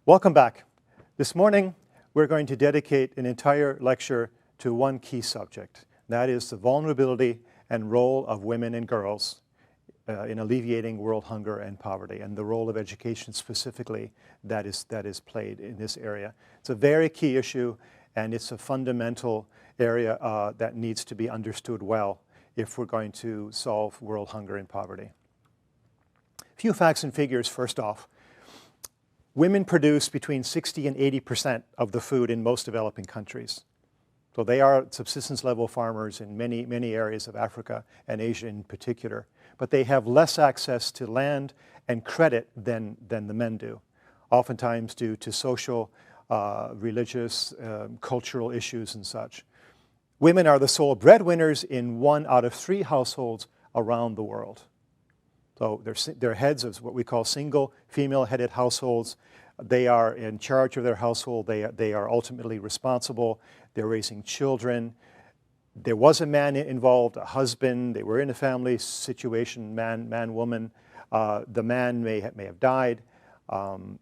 Welcome back. This morning, we're going to dedicate an entire lecture to one key subject. That is the vulnerability and role of women and girls in alleviating world hunger and poverty, and the role of education specifically that is played in this area. It's a very key issue, and it's a fundamental area that needs to be understood well if we're going to solve world hunger and poverty. A few facts and figures first off. Women produce between 60 and 80% of the food in most developing countries. So they are subsistence level farmers in many, many areas of Africa and Asia in particular. But they have less access to land and credit than the men do, oftentimes due to social, religious, cultural issues and such. Women are the sole breadwinners in 1 out of 3 households around the world. So they're heads of what we call single female-headed households. They are in charge of their household. They are ultimately responsible. They're raising children. There was a man involved, a husband. They were in a family situation, man, woman. The man may have died,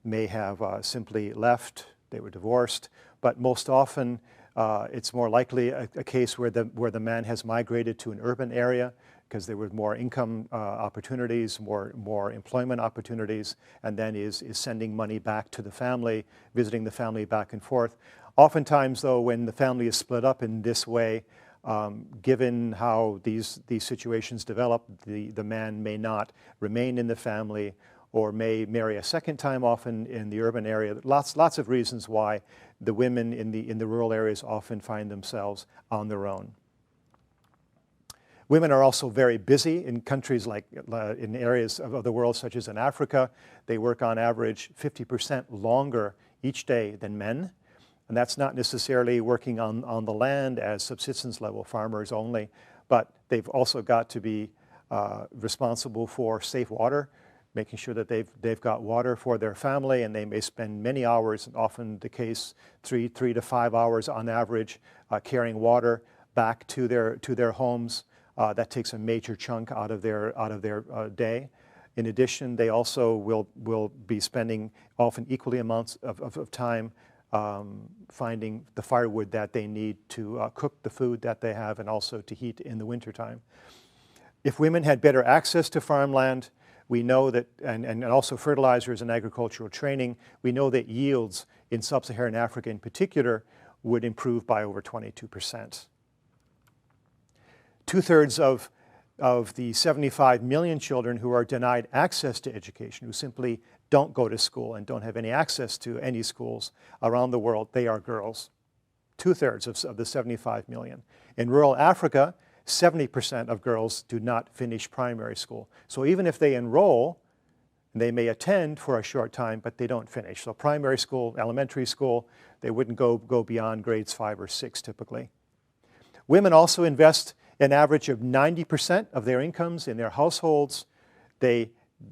may have simply left. They were divorced. But most often, it's more likely a case where the man has migrated to an urban area, because there were more income opportunities, more employment opportunities, and then is sending money back to the family, visiting the family back and forth. Oftentimes, though, when the family is split up in this way, given how these situations develop, the man may not remain in the family or may marry a second time, often in the urban area. Lots of reasons why the women in the rural areas often find themselves on their own. Women are also very busy in countries like in areas of the world such as in Africa. They work on average 50% longer each day than men. And that's not necessarily working on the land as subsistence level farmers only, but they've also got to be responsible for safe water, making sure that they've got water for their family, and they may spend many hours, often the case 3 to 5 hours on average, carrying water back to their homes. That takes a major chunk out of their day. In addition, they also will be spending often equally amounts of time finding the firewood that they need to cook the food that they have and also to heat in the wintertime. If women had better access to farmland, we know that, and also fertilizers and agricultural training, we know that yields in sub-Saharan Africa in particular would improve by over 22%. 2/3 of the 75 million children who are denied access to education, who simply don't go to school and don't have any access to any schools around the world, they are girls. 2/3 of the 75 million. In rural Africa, 70% of girls do not finish primary school. So even if they enroll, they may attend for a short time, but they don't finish. So primary school, elementary school, they wouldn't go beyond grades 5 or 6 typically. Women also invest an average of 90% of their incomes in their households,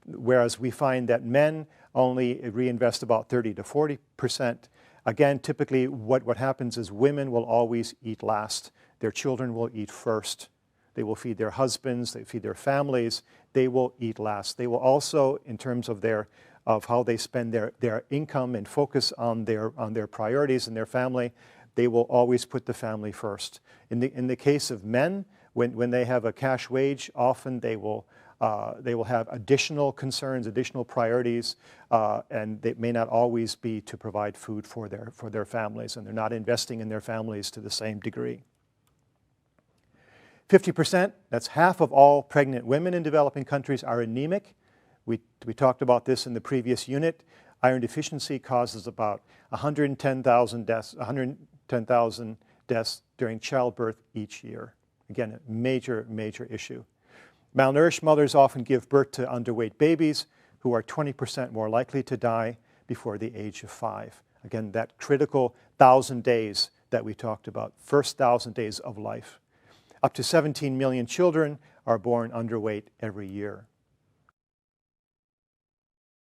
whereas we find that men only reinvest about 30 to 40%. Again, typically what happens is women will always eat last. Their children will eat first. They will feed their husbands, they feed their families, they will eat last. They will also, in terms of how they spend their income and focus on their priorities and their family, they will always put the family first. In the case of men, when they have a cash wage, often they will have additional concerns, additional priorities, and they may not always be to provide food for their families, and they're not investing in their families to the same degree. 50%, that's half of all pregnant women in developing countries, are anemic. We talked about this in the previous unit. Iron deficiency causes about 110,000 deaths during childbirth each year. Again, a major issue. Malnourished mothers often give birth to underweight babies who are 20% more likely to die before the age of 5. Again, that critical 1,000 days that we talked about, first 1,000 days of life. Up to 17 million children are born underweight every year.